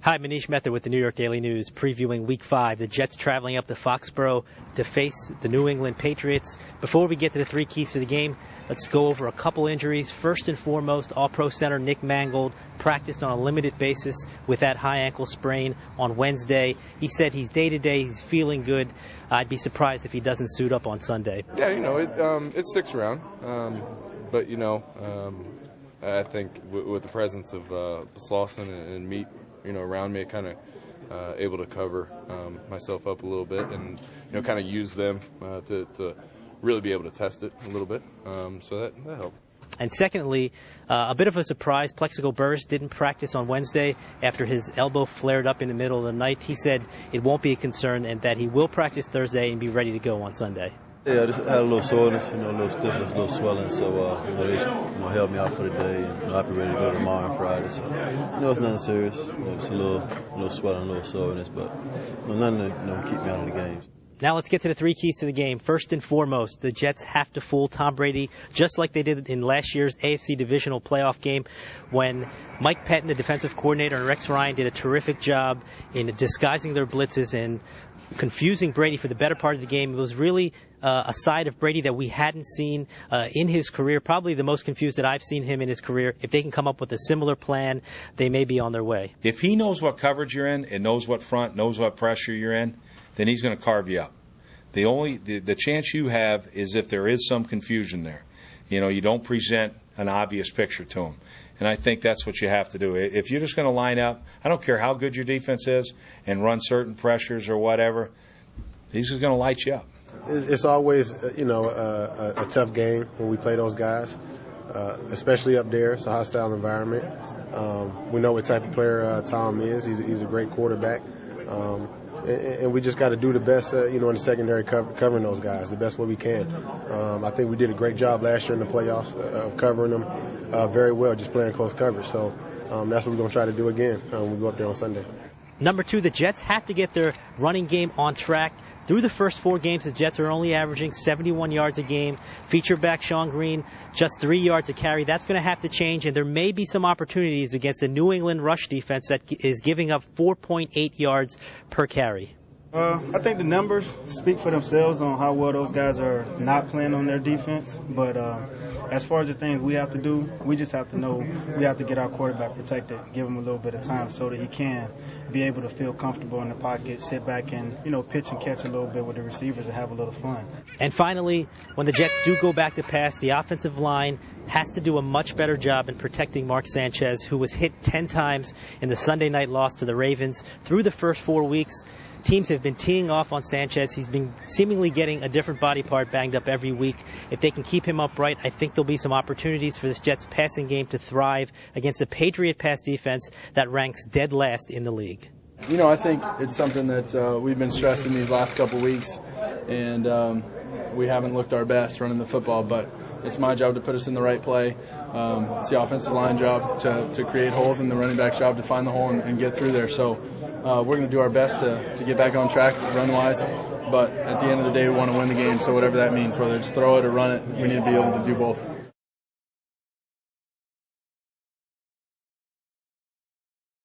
Hi, Manish Mehta with the New York Daily News, previewing Week 5. The Jets traveling up to Foxborough to face the New England Patriots. Before we get to the three keys to the game, let's go over a couple injuries. First and foremost, All-Pro center Nick Mangold practiced on a limited basis with that high ankle sprain on Wednesday. He said he's day-to-day, he's feeling good. I'd be surprised if he doesn't suit up on Sunday. Yeah, it sticks around. But I think with the presence of Slauson and Meat, around me, kind of able to cover myself up a little bit and, kind of use them to really be able to test it a little bit. So that helped. And secondly, a bit of a surprise, Plexico Burress didn't practice on Wednesday after his elbow flared up in the middle of the night. He said it won't be a concern and that he will practice Thursday and be ready to go on Sunday. Yeah, I just had a little soreness, a little stiffness, a little swelling, so they just held me out for the day, and I'll be ready to go tomorrow and Friday. So it's nothing serious. It's a little swelling, a little soreness, but nothing to keep me out of the games. Now let's get to the three keys to the game. First and foremost, the Jets have to fool Tom Brady just like they did in last year's AFC Divisional Playoff game when Mike Pettin, the defensive coordinator, and Rex Ryan did a terrific job in disguising their blitzes and confusing Brady for the better part of the game. It was really a side of Brady that we hadn't seen in his career, probably the most confused that I've seen him in his career. If they can come up with a similar plan, they may be on their way. If he knows what coverage you're in and knows what front, knows what pressure you're in, then he's going to carve you up. The chance you have is if there is some confusion there. You don't present an obvious picture to him. And I think that's what you have to do. If you're just going to line up, I don't care how good your defense is, and run certain pressures or whatever, he's just going to light you up. It's always, a tough game when we play those guys, especially up there. It's a hostile environment. We know what type of player Tom is. He's a great quarterback. And we just got to do the best, in the secondary covering those guys the best way we can. I think we did a great job last year in the playoffs of covering them very well, just playing close coverage. So that's what we're going to try to do again when we go up there on Sunday. Number two, the Jets have to get their running game on track. Through the first 4 games, the Jets are only averaging 71 yards a game. Feature back Sean Green, just 3 yards a carry. That's going to have to change, and there may be some opportunities against the New England rush defense that is giving up 4.8 yards per carry. I think the numbers speak for themselves on how well those guys are not playing on their defense. But as far as the things we have to do, we just have to know we have to get our quarterback protected, give him a little bit of time so that he can be able to feel comfortable in the pocket, sit back and, pitch and catch a little bit with the receivers and have a little fun. And finally, when the Jets do go back to pass, the offensive line has to do a much better job in protecting Mark Sanchez, who was hit 10 times in the Sunday night loss to the Ravens. Through the first 4 weeks, teams have been teeing off on Sanchez. He's been seemingly getting a different body part banged up every week. If they can keep him upright, I think there'll be some opportunities for this Jets passing game to thrive against the Patriot pass defense that ranks dead last in the league. I think it's something that we've been stressing these last couple weeks, and we haven't looked our best running the football, but it's my job to put us in the right play. It's the offensive line job to create holes, and the running back job to find the hole and get through there. So we're going to do our best to get back on track run-wise, but at the end of the day, we want to win the game, so whatever that means, whether it's throw it or run it, we need to be able to do both.